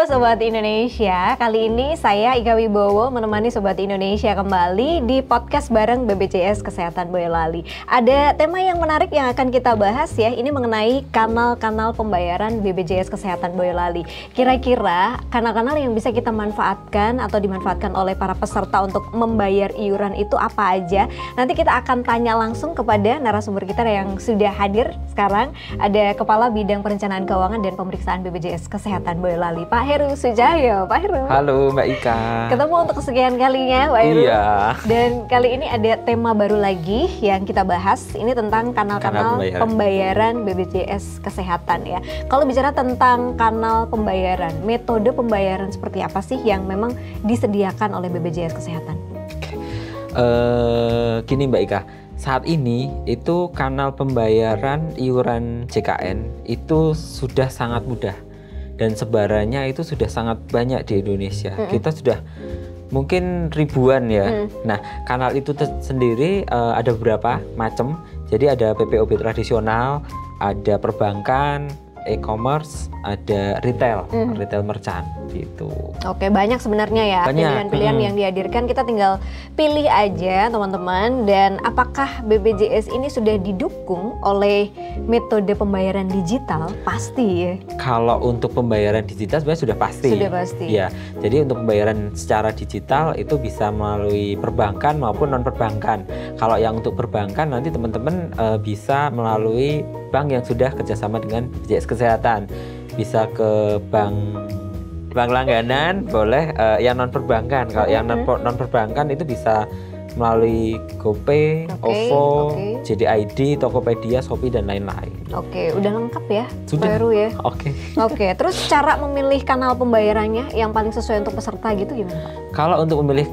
Sobat Indonesia, kali ini saya Ika Wibowo menemani Sobat Indonesia kembali di podcast bareng BPJS Kesehatan Boyolali. Ada tema yang menarik yang akan kita bahas ya, ini mengenai kanal-kanal pembayaran BPJS Kesehatan Boyolali. Kira-kira kanal-kanal yang bisa kita manfaatkan atau dimanfaatkan oleh para peserta untuk membayar iuran itu apa aja? Nanti kita akan tanya langsung kepada narasumber kita yang sudah hadir sekarang. Ada Kepala Bidang Perencanaan Keuangan dan Pemeriksaan BPJS Kesehatan Boyolali, Pak Heru Sujahyo. Pak Heru. Halo Mbak Ika. Ketemu untuk kesekian kalinya Pak Heru. Iya. Dan kali ini ada tema baru lagi yang kita bahas. Ini tentang kanal-kanal pembayaran BPJS Kesehatan ya. Kalau bicara tentang kanal pembayaran, metode pembayaran seperti apa sih yang memang disediakan oleh BPJS Kesehatan? Gini Mbak Ika, saat ini itu kanal pembayaran iuran JKN itu sudah sangat mudah dan sebarannya itu sudah sangat banyak di Indonesia. Kita sudah mungkin ribuan ya. Nah, kanal itu sendiri ada beberapa macam. Jadi ada PPOB tradisional, ada perbankan, e-commerce, ada retail merchant gitu. Oke, banyak sebenarnya ya pilihan-pilihan yang dihadirkan. Kita tinggal pilih aja teman-teman. Dan apakah BPJS ini sudah didukung oleh metode pembayaran digital? Pasti ya. Kalau untuk pembayaran digital sebenarnya sudah pasti. Sudah pasti. Ya, jadi untuk pembayaran secara digital itu bisa melalui perbankan maupun non perbankan. Kalau yang untuk perbankan nanti teman-teman bisa melalui bank yang sudah kerjasama dengan BPJS Kesehatan. Bisa ke bank langganan, boleh yang non perbankan. Kalau yang non perbankan itu bisa melalui GoPay, OVO, JDID, Tokopedia, Shopee dan lain-lain. Oke, udah lengkap ya, sudah. Baru ya. Oke. Terus cara memilih kanal pembayarannya yang paling sesuai untuk peserta gitu gimana Pak? Kalau untuk memilih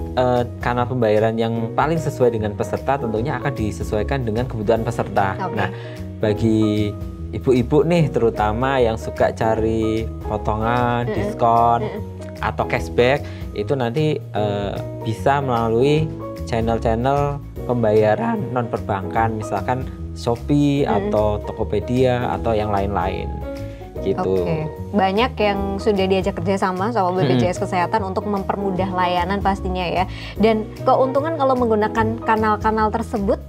kanal pembayaran yang paling sesuai dengan peserta, tentunya akan disesuaikan dengan kebutuhan peserta. Nah, bagi ibu-ibu nih terutama yang suka cari potongan, diskon atau cashback, itu nanti bisa melalui channel-channel pembayaran non perbankan, misalkan Shopee atau Tokopedia atau yang lain-lain gitu. Banyak yang sudah diajak kerjasama sama BPJS Kesehatan untuk mempermudah layanan pastinya ya. Dan keuntungan kalau menggunakan kanal-kanal tersebut?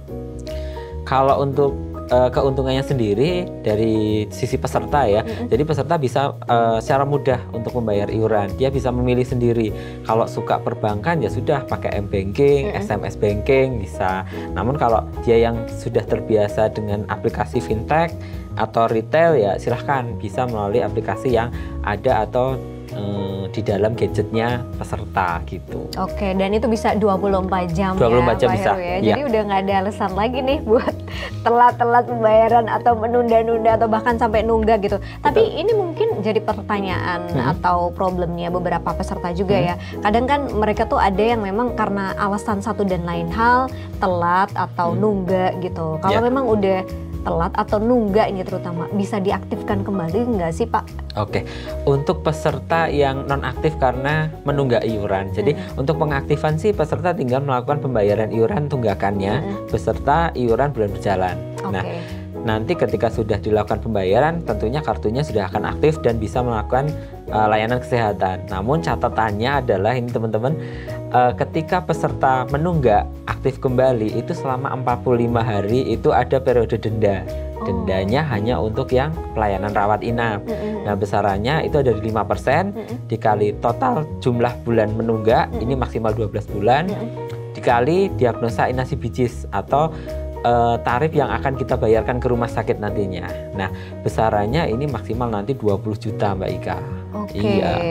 Kalau untuk keuntungannya sendiri dari sisi peserta ya, jadi peserta bisa secara mudah untuk membayar iuran. Dia bisa memilih sendiri. Kalau suka perbankan ya sudah pakai m-banking, SMS banking bisa. Namun kalau dia yang sudah terbiasa dengan aplikasi fintech atau retail ya silahkan bisa melalui aplikasi yang ada atau di dalam gadgetnya peserta gitu. Oke, dan itu bisa 24 jam 24 jam bisa. Ya. Jadi udah nggak ada alasan lagi nih buat telat-telat pembayaran atau menunda-nunda atau bahkan sampai nunggak gitu. Tapi ini mungkin jadi pertanyaan atau problemnya beberapa peserta juga ya. Kadang kan mereka tuh ada yang memang karena alasan satu dan lain hal telat atau nunggak gitu. Kalau memang udah telat atau nunggak ini terutama, bisa diaktifkan kembali nggak sih Pak? Oke, untuk peserta yang non-aktif karena menunggak iuran. Jadi untuk pengaktifan sih peserta tinggal melakukan pembayaran iuran tunggakannya beserta iuran bulan berjalan. Nah, nanti ketika sudah dilakukan pembayaran, tentunya kartunya sudah akan aktif dan bisa melakukan layanan kesehatan. Namun catatannya adalah ini teman-teman, ketika peserta menunggak aktif kembali itu selama 45 hari itu ada periode denda. Dendanya hanya untuk yang pelayanan rawat inap. Nah, besarannya itu ada di 5% dikali total jumlah bulan menunggak, ini maksimal 12 bulan, dikali diagnosa inasibijis atau tarif yang akan kita bayarkan ke rumah sakit nantinya. Nah, besarannya ini maksimal nanti 20 juta Mbak Ika.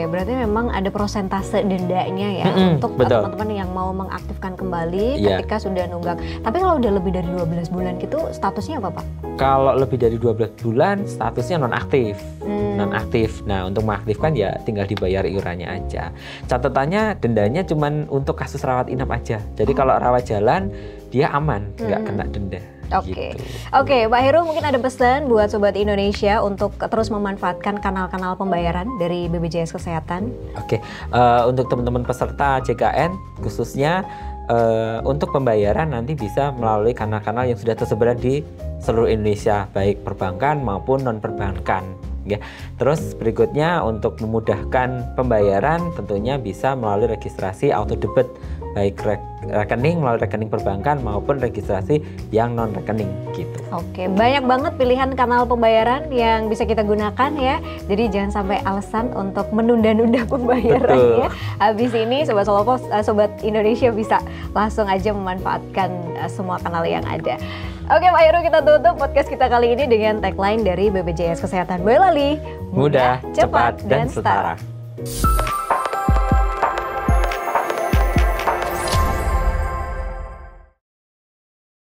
Berarti memang ada persentase dendanya ya untuk teman-teman yang mau mengaktifkan kembali ketika sudah nunggak. Tapi kalau udah lebih dari 12 bulan gitu statusnya apa Pak? Kalau lebih dari 12 bulan statusnya nonaktif. Nonaktif. Nah, untuk mengaktifkan ya tinggal dibayar iurannya aja. Catatannya dendanya cuman untuk kasus rawat inap aja. Jadi kalau rawat jalan dia aman, nggak kena denda. Oke, Pak Heru mungkin ada pesan buat Sobat Indonesia untuk terus memanfaatkan kanal-kanal pembayaran dari BPJS Kesehatan. Untuk teman-teman peserta JKN khususnya untuk pembayaran nanti bisa melalui kanal-kanal yang sudah tersebar di seluruh Indonesia, baik perbankan maupun non perbankan ya. Terus berikutnya untuk memudahkan pembayaran tentunya bisa melalui registrasi auto debit baik rekening melalui rekening perbankan maupun registrasi yang non rekening gitu. Oke, banyak banget pilihan kanal pembayaran yang bisa kita gunakan ya. Jadi jangan sampai alasan untuk menunda-nunda pembayaran ya. Habis ini Sobat Solopo, Sobat Indonesia bisa langsung aja memanfaatkan semua kanal yang ada. Oke Pak Heru, kita tutup podcast kita kali ini dengan tagline dari BPJS Kesehatan Boyolali. Mudah, cepat, dan setara.